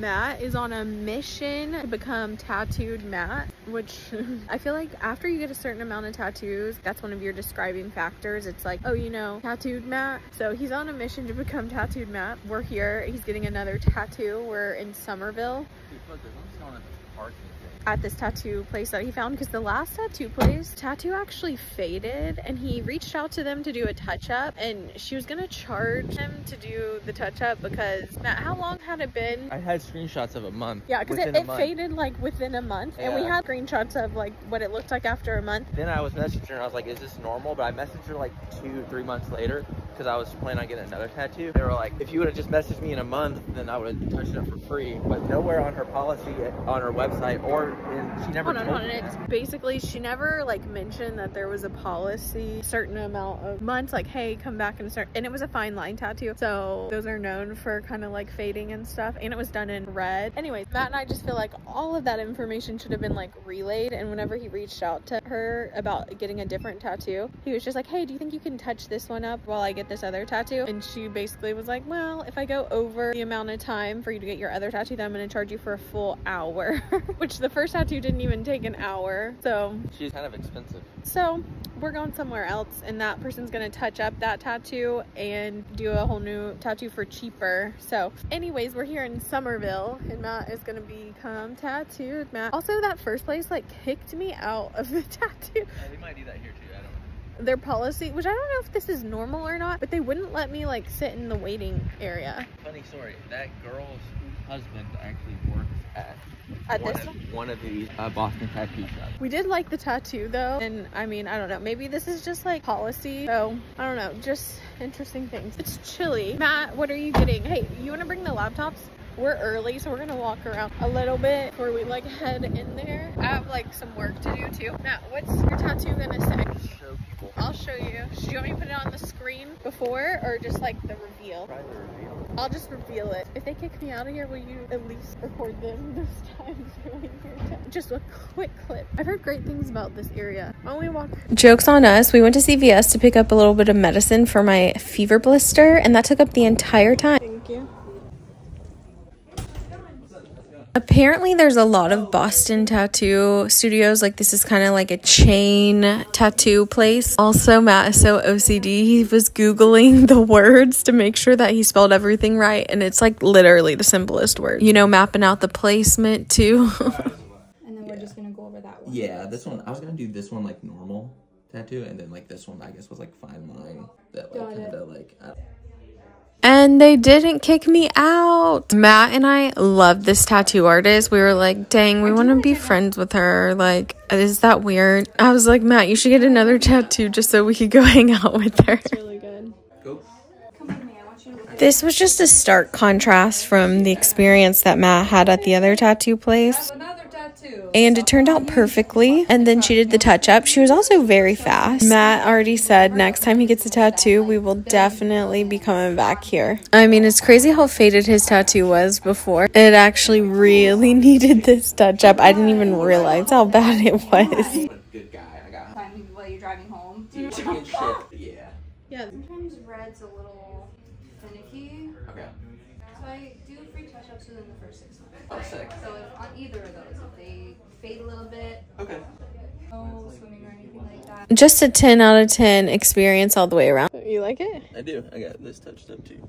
Matt is on a mission to become tattooed Matt, which I feel like after you get a certain amount of tattoos, that's one of your describing factors. It's like, oh, you know, tattooed Matt. So he's on a mission to become tattooed Matt. We're here. He's getting another tattoo. We're in Somerville at this tattoo place that he found, because the last tattoo place tattoo actually faded, and he reached out to them to do a touch-up, and she was gonna charge him to do the touch-up because, Matt, how long had it been? I had screenshots of a month. Yeah, because it faded like within a month. Yeah. And we had screenshots of like what it looked like after a month. Then I was messaging her and I was like, is this normal? But I messaged her like 2-3 months later because I was planning on getting another tattoo. They were like, if you would have just messaged me in a month, then I would have touched it up for free. But nowhere on her policy, on her website, or she never told me that. Basically, she never like mentioned that there was a policy, certain amount of months, like, hey, come back and start. And it was a fine line tattoo, so those are known for kind of like fading and stuff, and it was done in red. Anyways, Matt and I just feel like all of that information should have been like relayed, and whenever he reached out to her about getting a different tattoo, he was just like, hey, do you think you can touch this one up while I get this other tattoo? And she basically was like, well, if I go over the amount of time for you to get your other tattoo, then I'm going to charge you for a full hour. Which the first tattoo didn't even take an hour, so she's kind of expensive. So we're going somewhere else, and that person's gonna touch up that tattoo and do a whole new tattoo for cheaper. So anyways, we're here in Somerville, and Matt is gonna become tattooed Matt. Also, that first place like kicked me out of the tattoo. Yeah, they might do that here too. I don't know. Their policy, which I don't know if this is normal or not, but they wouldn't let me like sit in the waiting area. Funny story, that girl's husband actually works at one of these Boston tattoo shops. We did like the tattoo though, and I mean, I don't know, maybe this is just like policy, so I don't know, just interesting things. It's chilly. Matt, what are you getting? Hey, you want to bring the laptops? We're early, so we're gonna walk around a little bit before we like head in there. I have like some work to do too. Matt, what's your tattoo gonna say? Show people. I'll show you. Do you want me to put it on the screen before, or just like the reveal? Try the reveal. I'll just reveal it. If they kick me out of here, will you at least record them this time? Just a quick clip. I've heard great things about this area. Why don't we walk? Joke's on us. We went to CVS to pick up a little bit of medicine for my fever blister, and that took up the entire time. Thank you. Apparently there's a lot of Boston tattoo studios. Like, this is kind of like a chain tattoo place. Also, Matt is so OCD. He was Googling the words to make sure that he spelled everything right. And it's like literally the simplest word. You know, mapping out the placement too. And then we're just going to go over that one. Yeah, this one, I was going to do this one like normal tattoo. And then like this one, I guess, was like fine line. That like kind of like... And they didn't kick me out. Matt and I love this tattoo artist. We were like, dang, we want to be friends with her. Like, is that weird? I was like, Matt, you should get another tattoo just so we could go hang out with her. It's really good. Go. This was just a stark contrast from the experience that Matt had at the other tattoo place. And it turned out perfectly. And then she did the touch up. She was also very fast. Matt already said next time he gets a tattoo, we will definitely be coming back here. I mean, it's crazy how faded his tattoo was before. It actually really needed this touch up. I didn't even realize how bad it was. Good guy. I got him. While you're driving home. Yeah. Yeah. Sometimes red's a little finicky. Okay. So I do free touch-ups within the first 6 months. Oh, sick. So if on either of those, if they fade a little bit, okay. No swimming or anything like that. Just a 10 out of 10 experience all the way around. You like it? I do. I got this touched up too.